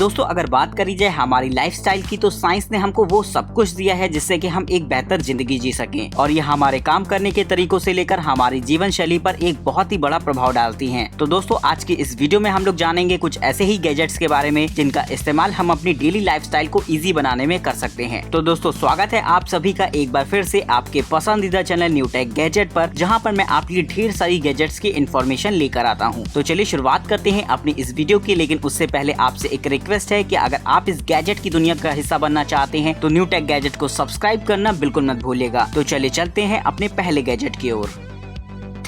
दोस्तों अगर बात करी जाए हमारी लाइफस्टाइल की, तो साइंस ने हमको वो सब कुछ दिया है जिससे कि हम एक बेहतर जिंदगी जी सकें, और ये हमारे काम करने के तरीकों से लेकर हमारी जीवन शैली पर एक बहुत ही बड़ा प्रभाव डालती हैं। तो दोस्तों आज की इस वीडियो में हम लोग जानेंगे कुछ ऐसे ही गैजेट्स के बारे में जिनका इस्तेमाल हम अपनी डेली लाइफस्टाइल को इजी बनाने में कर सकते हैं। तो दोस्तों स्वागत है आप सभी का एक बार फिर से आपके पसंदीदा चैनल न्यू टेक गैजेट पर, जहां पर मैं आपके लिए ढेर सारी गैजेट्स की इन्फॉर्मेशन लेकर आता हूं। तो चलिए शुरुआत करते हैं अपनी इस वीडियो की, लेकिन उससे पहले आपसे एक रिक्वेस्ट है कि अगर आप इस गैजेट की दुनिया का हिस्सा बनना चाहते हैं तो न्यू टेक गैजेट को सब्सक्राइब करना बिल्कुल मत भूलिएगा। तो चलिए चलते हैं अपने पहले गैजेट की ओर।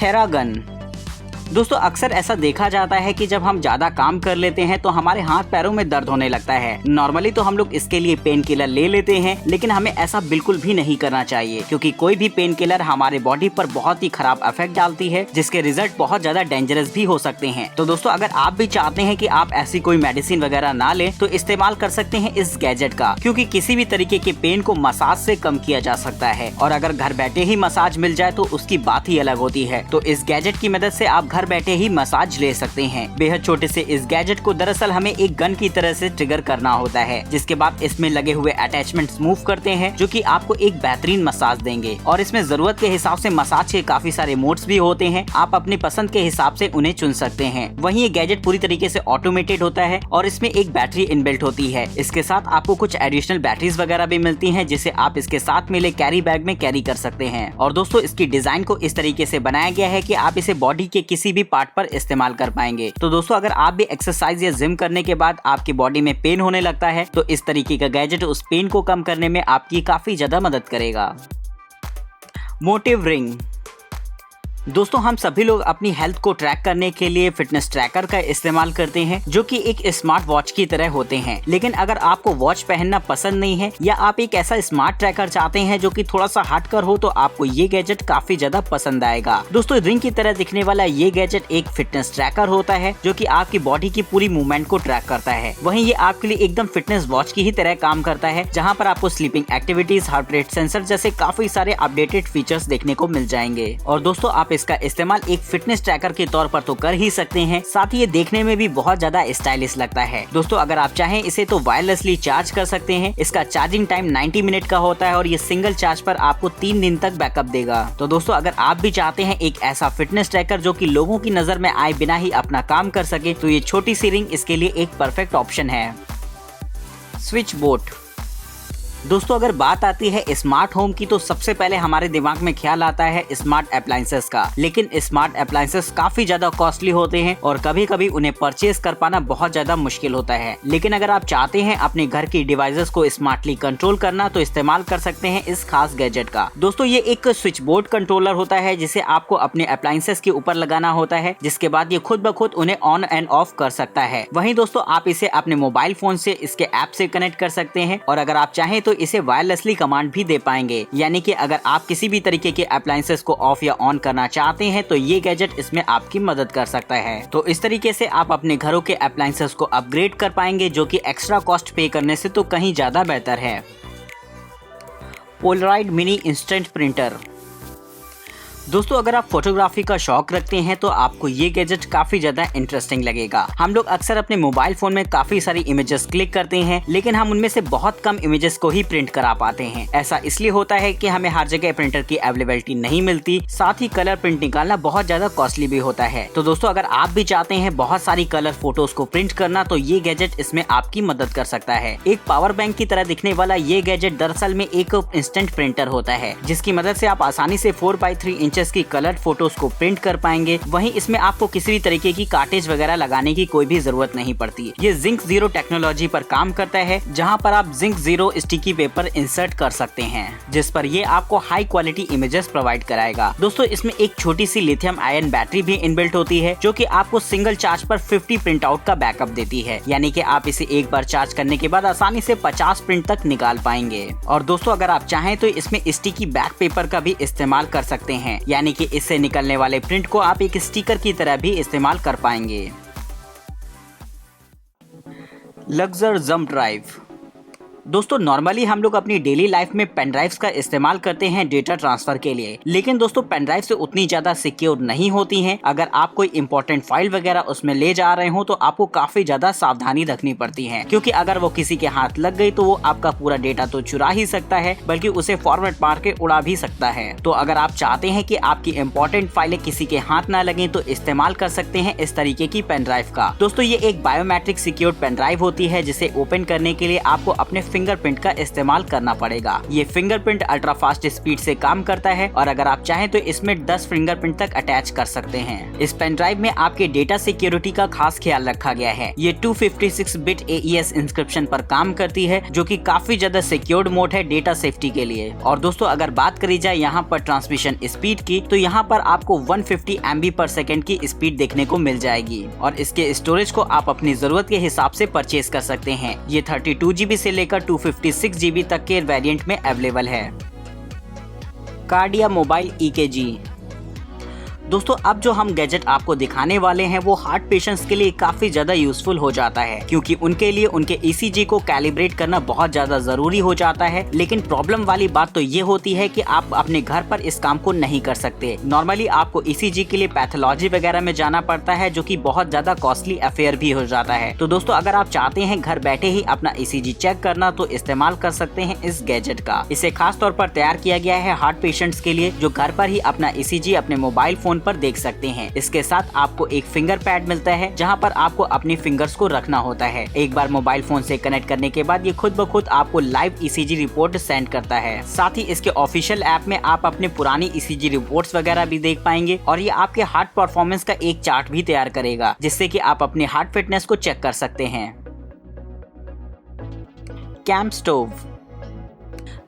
थेरागन। दोस्तों अक्सर ऐसा देखा जाता है कि जब हम ज्यादा काम कर लेते हैं तो हमारे हाथ पैरों में दर्द होने लगता है। नॉर्मली तो हम लोग इसके लिए पेन किलर ले लेते हैं, लेकिन हमें ऐसा बिल्कुल भी नहीं करना चाहिए, क्योंकि कोई भी पेन किलर हमारे बॉडी पर बहुत ही खराब इफेक्ट डालती है, जिसके रिजल्ट बहुत ज्यादा डेंजरस भी हो सकते हैं। तो दोस्तों अगर आप भी चाहते हैं कि आप ऐसी कोई मेडिसिन वगैरह ना लें, तो इस्तेमाल कर सकते हैं इस गैजेट का, क्योंकि किसी भी तरीके के पेन को मसाज से कम किया जा सकता है, और अगर घर बैठे ही मसाज मिल जाए तो उसकी बात ही अलग होती है। तो इस गैजेट की मदद से आप घर बैठे ही मसाज ले सकते हैं। बेहद छोटे से इस गैजेट को दरअसल हमें एक गन की तरह से ट्रिगर करना होता है, जिसके बाद इसमें लगे हुए अटैचमेंट्स मूव करते हैं, जो कि आपको एक बेहतरीन मसाज देंगे। और इसमें जरूरत के हिसाब से मसाज के काफी सारे मोड्स भी होते हैं, आप अपनी पसंद के हिसाब से उन्हें चुन सकते हैं। वहीं ये गैजेट पूरी तरीके से ऑटोमेटेड होता है और इसमें एक बैटरी इनबिल्ट होती है। इसके साथ आपको कुछ एडिशनल बैटरीज वगैरह भी मिलती हैं, जिसे आप इसके साथ मिले कैरी बैग में कैरी कर सकते हैं। और दोस्तों इसकी डिजाइन को इस तरीके से बनाया गया है कि आप इसे बॉडी के किसी भी पार्ट पर इस्तेमाल कर पाएंगे। तो दोस्तों अगर आप भी एक्सरसाइज या जिम करने के बाद आपकी बॉडी में पेन होने लगता है, तो इस तरीके का गैजेट उस पेन को कम करने में आपकी काफी ज्यादा मदद करेगा। Motive ring. दोस्तों हम सभी लोग अपनी हेल्थ को ट्रैक करने के लिए फिटनेस ट्रैकर का इस्तेमाल करते हैं, जो कि एक स्मार्ट वॉच की तरह होते हैं। लेकिन अगर आपको वॉच पहनना पसंद नहीं है, या आप एक ऐसा स्मार्ट ट्रैकर चाहते हैं जो कि थोड़ा सा हटकर हो, तो आपको ये गैजेट काफी ज्यादा पसंद आएगा। दोस्तों रिंग की तरह दिखने वाला ये गैजेट एक फिटनेस ट्रैकर होता है, जो कि आपकी बॉडी की पूरी मूवमेंट को ट्रैक करता है। वहीं ये आपके लिए एकदम फिटनेस वॉच की ही तरह काम करता है, जहाँ पर आपको sleeping activities, heart rate sensor जैसे काफी सारे अपडेटेड फीचर्स देखने को मिल जाएंगे। और दोस्तों आप इसका इस्तेमाल एक फिटनेस ट्रैकर के तौर पर तो कर ही सकते हैं, साथ ही ये देखने में भी बहुत ज्यादा स्टाइलिश लगता है। दोस्तों अगर आप चाहें इसे तो वायरलेसली चार्ज कर सकते हैं। इसका चार्जिंग टाइम 90 मिनट का होता है और ये सिंगल चार्ज पर आपको 3 दिन तक बैकअप देगा। तो दोस्तों अगर आप भी चाहते हैं एक ऐसा फिटनेस ट्रैकर जो कि लोगों की नजर में आए बिना ही अपना काम कर सके, तो ये छोटी सी रिंग इसके लिए एक परफेक्ट ऑप्शन है। Switch board. दोस्तों अगर बात आती है स्मार्ट होम की, तो सबसे पहले हमारे दिमाग में ख्याल आता है स्मार्ट अप्लायंसेस का। लेकिन स्मार्ट अप्लायंसेस काफी ज्यादा कॉस्टली होते हैं और कभी कभी उन्हें परचेज कर पाना बहुत ज्यादा मुश्किल होता है। लेकिन अगर आप चाहते हैं अपने घर की डिवाइसेस को स्मार्टली कंट्रोल करना, तो इस्तेमाल कर सकते हैं इस खास गैजेट का। दोस्तों ये एक स्विच बोर्ड कंट्रोलर होता है, जिसे आपको अपने अप्लायंसेस के ऊपर लगाना होता है, जिसके बाद ये खुद ब खुद उन्हें ऑन एंड ऑफ कर सकता है। वहीं दोस्तों आप इसे अपने मोबाइल फोन से इसके ऐप से कनेक्ट कर सकते हैं, और अगर आप चाहें तो इसे वायरलेसली कमांड भी दे पाएंगे। यानी कि अगर आप किसी भी तरीके के अप्लायंसेस को ऑफ या ऑन करना चाहते हैं, तो ये गैजेट इसमें आपकी मदद कर सकता है। तो इस तरीके से आप अपने घरों के अप्लायंसेस को अपग्रेड कर पाएंगे, जो कि एक्स्ट्रा कॉस्ट पे करने से तो कहीं ज्यादा बेहतर है। Polaroid mini instant printer. दोस्तों अगर आप फोटोग्राफी का शौक रखते हैं, तो आपको ये गैजेट काफी ज्यादा इंटरेस्टिंग लगेगा। हम लोग अक्सर अपने मोबाइल फोन में काफी सारी इमेजेस क्लिक करते हैं, लेकिन हम उनमें से बहुत कम इमेजेस को ही प्रिंट करा पाते हैं। ऐसा इसलिए होता है कि हमें हर जगह प्रिंटर की अवेलेबिलिटी नहीं मिलती, साथ ही कलर प्रिंट निकालना बहुत ज्यादा कॉस्टली भी होता है। तो दोस्तों अगर आप भी चाहते हैं बहुत सारी कलर फोटोज को प्रिंट करना, तो ये गैजेट इसमें आपकी मदद कर सकता है। एक पावर बैंक की तरह दिखने वाला ये गैजेट दरअसल में एक इंस्टेंट प्रिंटर होता है, जिसकी मदद से आप आसानी से 4x3 इंचेस की कलर फोटोज को प्रिंट कर पाएंगे। वहीं इसमें आपको किसी भी तरीके की कार्टेज वगैरह लगाने की कोई भी जरूरत नहीं पड़ती। ये जिंक जीरो टेक्नोलॉजी पर काम करता है, जहां पर आप zinc zero sticky paper insert कर सकते हैं, जिस पर ये आपको हाई क्वालिटी इमेजेस प्रोवाइड कराएगा। दोस्तों इसमें एक छोटी सी लिथियम आयन बैटरी भी इनबिल्ट होती है, जो कि आपको सिंगल चार्ज पर 50 प्रिंट आउट का बैकअप देती है। यानी कि आप इसे एक बार चार्ज करने के बाद आसानी से 50 प्रिंट तक निकाल पाएंगे। और दोस्तों अगर आप चाहें तो इसमें स्टिकी बैक पेपर का भी इस्तेमाल कर सकते हैं, यानी कि इससे निकलने वाले प्रिंट को आप एक स्टिकर की तरह भी इस्तेमाल कर पाएंगे। Laksar jump drive. दोस्तों नॉर्मली हम लोग अपनी डेली लाइफ में पेन ड्राइव्स का इस्तेमाल करते हैं डेटा ट्रांसफर के लिए, लेकिन दोस्तों पेन ड्राइव से उतनी ज्यादा सिक्योर नहीं होती हैं। अगर आप कोई इंपॉर्टेंट फाइल वगैरह उसमें ले जा रहे हो तो आपको काफी ज्यादा सावधानी रखनी पड़ती है, क्योंकि अगर वो किसी के हाथ लग गई तो वो आपका पूरा डेटा तो चुरा ही सकता है, बल्कि उसे फॉर्मेट मार के उड़ा भी सकता है। तो अगर आप चाहते हैं कि आपकी इंपॉर्टेंट फाइलें किसी के हाथ ना लगे तो इस्तेमाल कर सकते हैं इस तरीके की पेन ड्राइव का। दोस्तों ये एक बायोमेट्रिक सिक्योर्ड पेन ड्राइव होती है, जिसे ओपन करने के लिए आपको अपने फिंगरप्रिंट का इस्तेमाल करना पड़ेगा। ये फिंगरप्रिंट अल्ट्रा फास्ट स्पीड से काम करता है और अगर आप चाहें तो इसमें 10 फिंगरप्रिंट तक अटैच कर सकते हैं। इस पेन ड्राइव में आपके डेटा सिक्योरिटी का खास ख्याल रखा गया है। ये 256 बिट AES इंस्क्रिप्शन पर काम करती है, जो कि काफी ज्यादा सिक्योर्ड मोड है डेटा सेफ्टी के लिए। और दोस्तों अगर बात करी जाए यहाँ पर ट्रांसमिशन स्पीड की, तो यहाँ पर आपको 150 MB/s की स्पीड देखने को मिल जाएगी और इसके स्टोरेज को आप अपनी जरूरत के हिसाब से परचेज कर सकते हैं। ये 32 GB से लेकर 256 GB तक के वेरिएंट में अवेलेबल है। Kardia mobile EKG। दोस्तों अब जो हम गैजेट आपको दिखाने वाले हैं वो हार्ट पेशेंट्स के लिए काफी ज्यादा यूजफुल हो जाता है, क्योंकि उनके लिए उनके ECG को कैलिब्रेट करना बहुत ज्यादा जरूरी हो जाता है। लेकिन प्रॉब्लम वाली बात तो ये होती है कि आप अपने घर पर इस काम को नहीं कर सकते। नॉर्मली आपको ECG के लिए पैथोलॉजी वगैरह में जाना पड़ता है, जो कि बहुत ज्यादा कॉस्टली अफेयर भी हो जाता है। तो दोस्तों अगर आप चाहते हैं घर बैठे ही अपना ECG चेक करना, तो इस्तेमाल कर सकते हैं इस गैजेट का। इसे खास तौर पर तैयार किया गया है हार्ट पेशेंट्स के लिए, जो घर पर ही अपना ECG अपने मोबाइल फोन पर देख सकते हैं। इसके साथ आपको एक फिंगर पैड मिलता है, जहां पर आपको अपनी फिंगर्स को रखना होता है। एक बार मोबाइल फोन से कनेक्ट करने के बाद ये खुद ब खुद आपको लाइव ECG रिपोर्ट सेंड करता है। साथ ही इसके ऑफिशियल ऐप में आप अपने पुरानी ECG रिपोर्ट्स वगैरह भी देख पाएंगे और ये आपके हार्ट परफॉर्मेंस का एक चार्ट भी तैयार करेगा, जिससे कि आप अपने हार्ट फिटनेस को चेक कर सकते हैं। Camp stove.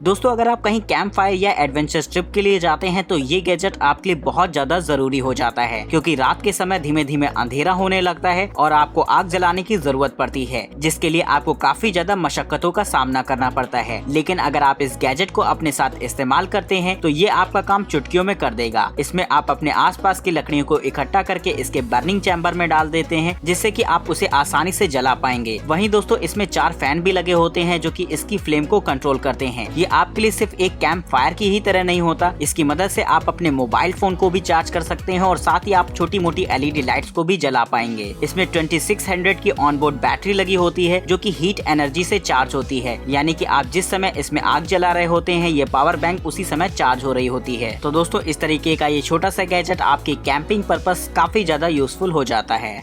दोस्तों अगर आप कहीं कैंप फायर या एडवेंचर ट्रिप के लिए जाते हैं तो ये गैजेट आपके लिए बहुत ज्यादा जरूरी हो जाता है, क्योंकि रात के समय धीमे धीमे अंधेरा होने लगता है और आपको आग जलाने की जरूरत पड़ती है, जिसके लिए आपको काफी ज्यादा मशक्कतों का सामना करना पड़ता है। लेकिन अगर आप इस गैजेट को अपने साथ इस्तेमाल करते हैं तो ये आपका काम चुटकियों में कर देगा। इसमें आप अपने आसपास की लकड़ियों को इकट्ठा करके इसके बर्निंग चैम्बर में डाल देते हैं, जिससे कि आप उसे आसानी से जला पाएंगे। वहीं दोस्तों इसमें 4 फैन भी लगे होते हैं, जो कि इसकी फ्लेम को कंट्रोल करते हैं। ये आपके लिए सिर्फ एक कैंप फायर की ही तरह नहीं होता, इसकी मदद से आप अपने मोबाइल फोन को भी चार्ज कर सकते हैं और साथ ही आप छोटी मोटी LED लाइट्स को भी जला पाएंगे। इसमें 2600 की ऑनबोर्ड बैटरी लगी होती है, जो कि हीट एनर्जी से चार्ज होती है, यानी कि आप जिस समय इसमें आग जला रहे होते हैं ये पावर बैंक उसी समय चार्ज हो रही होती है। तो दोस्तों इस तरीके का ये छोटा सा गैजेट आपके कैंपिंग पर्पस काफी ज्यादा यूजफुल हो जाता है।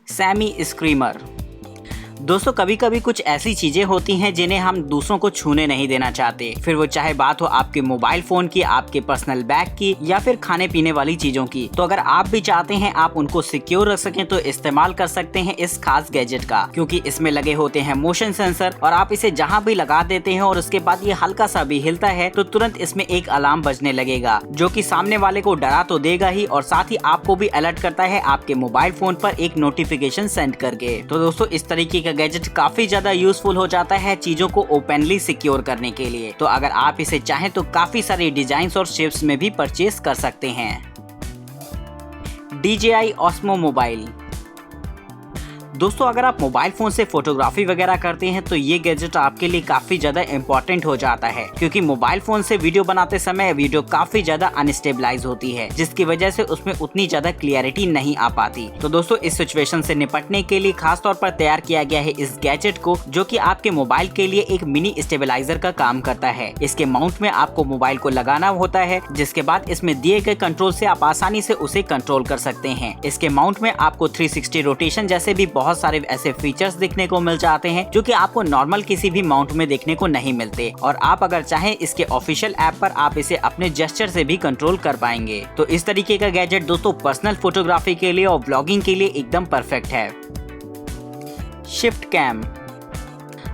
Sammy Screamer. दोस्तों कभी कभी कुछ ऐसी चीजें होती हैं जिन्हें हम दूसरों को छूने नहीं देना चाहते, फिर वो चाहे बात हो आपके मोबाइल फोन की, आपके पर्सनल बैग की या फिर खाने पीने वाली चीजों की। तो अगर आप भी चाहते हैं आप उनको सिक्योर रख सकें तो इस्तेमाल कर सकते हैं इस खास गैजेट का, क्योंकि इसमें लगे होते हैं मोशन सेंसर और आप इसे जहाँ भी लगा देते हैं और उसके बाद ये हल्का सा भी हिलता है तो तुरंत इसमें एक अलार्म बजने लगेगा, जो कि सामने वाले को डरा तो देगा ही और साथ ही आपको भी अलर्ट करता है आपके मोबाइल फोन पर एक नोटिफिकेशन सेंड करके। तो दोस्तों इस तरीके का गैजेट काफी ज्यादा यूजफुल हो जाता है चीजों को ओपनली सिक्योर करने के लिए। तो अगर आप इसे चाहें तो काफी सारे डिजाइन और शेप्स में भी परचेज कर सकते हैं। DJI Osmo mobile. दोस्तों अगर आप मोबाइल फोन से फोटोग्राफी वगैरह करते हैं तो ये गैजेट आपके लिए काफी ज्यादा इम्पोर्टेंट हो जाता है, क्योंकि मोबाइल फोन से वीडियो बनाते समय वीडियो काफी ज्यादा अनस्टेबलाइज होती है, जिसकी वजह से उसमें उतनी ज्यादा क्लियरिटी नहीं आ पाती। तो दोस्तों इस सिचुएशन से निपटने के लिए खास तौर पर तैयार किया गया है इस गैजेट को, जो कि आपके मोबाइल के लिए एक मिनी स्टेबलाइजर का काम करता है। इसके माउंट में आपको मोबाइल को लगाना होता है, जिसके बाद इसमें दिए गए कंट्रोल से आप आसानी से उसे कंट्रोल कर सकते हैं। इसके माउंट में आपको 360 रोटेशन जैसे भी बहुत सारे ऐसे फीचर्स देखने को मिल जाते हैं, जो कि आपको नॉर्मल किसी भी माउंट में देखने को नहीं मिलते। और आप अगर चाहें इसके ऑफिशियल ऐप पर आप इसे अपने जेस्चर से भी कंट्रोल कर पाएंगे। तो इस तरीके का गैजेट दोस्तों पर्सनल फोटोग्राफी के लिए और ब्लॉगिंग के लिए एकदम परफेक्ट है। ShiftCam.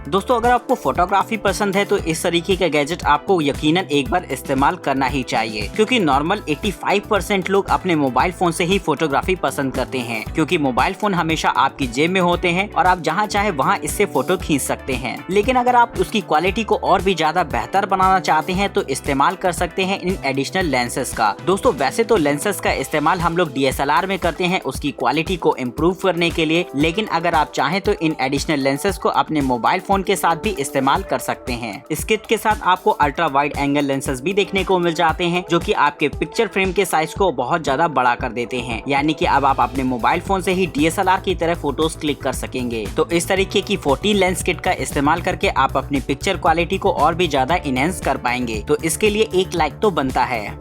दोस्तों अगर आपको फोटोग्राफी पसंद है तो इस तरीके का गैजेट आपको यकीनन एक बार इस्तेमाल करना ही चाहिए, क्योंकि नॉर्मल 85% लोग अपने मोबाइल फोन से ही फोटोग्राफी पसंद करते हैं, क्योंकि मोबाइल फोन हमेशा आपकी जेब में होते हैं और आप जहां चाहे वहां इससे फोटो खींच सकते हैं। लेकिन अगर आप उसकी क्वालिटी को और भी ज्यादा बेहतर बनाना चाहते हैं तो इस्तेमाल कर सकते हैं इन एडिशनल लेंसेज का। दोस्तों वैसे तो लेंसेज का इस्तेमाल हम लोग DSLR में करते हैं उसकी क्वालिटी को इम्प्रूव करने के लिए, लेकिन अगर आप चाहें तो इन एडिशनल लेंसेज को अपने मोबाइल फोन फोन के साथ भी इस्तेमाल कर सकते हैं। इस किट के साथ आपको अल्ट्रा वाइड एंगल लेंसेज भी देखने को मिल जाते हैं, जो कि आपके पिक्चर फ्रेम के साइज को बहुत ज्यादा बड़ा कर देते हैं। यानी कि अब आप अपने मोबाइल फोन से ही DSLR की तरह फोटोज क्लिक कर सकेंगे। तो इस तरीके की 14 लेंस किट का इस्तेमाल करके आप अपनी पिक्चर क्वालिटी को और भी ज्यादा इनहेंस कर पाएंगे। तो इसके लिए एक लाइक तो बनता है।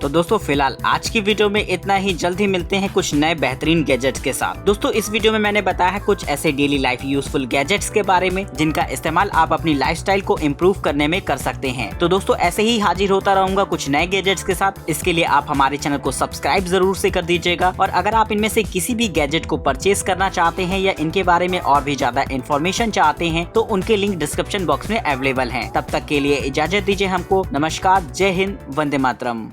तो दोस्तों फिलहाल आज की वीडियो में इतना ही। जल्द ही मिलते हैं कुछ नए बेहतरीन गैजेट्स के साथ। दोस्तों इस वीडियो में मैंने बताया है कुछ ऐसे डेली लाइफ यूजफुल गैजेट्स के बारे में जिनका इस्तेमाल आप अपनी लाइफस्टाइल को इम्प्रूव करने में कर सकते हैं। तो दोस्तों ऐसे ही हाजिर होता रहूंगा कुछ नए गैजेट्स के साथ। इसके लिए आप हमारे चैनल को सब्सक्राइब जरूर से कर दीजिएगा। और अगर आप इनमें से किसी भी गैजेट को परचेज करना चाहते हैं या इनके बारे में और भी ज्यादा इन्फॉर्मेशन चाहते हैं तो उनके लिंक डिस्क्रिप्शन बॉक्स में अवेलेबल है। तब तक के लिए इजाजत दीजिए हमको। नमस्कार, जय हिंद, वंदे मातरम।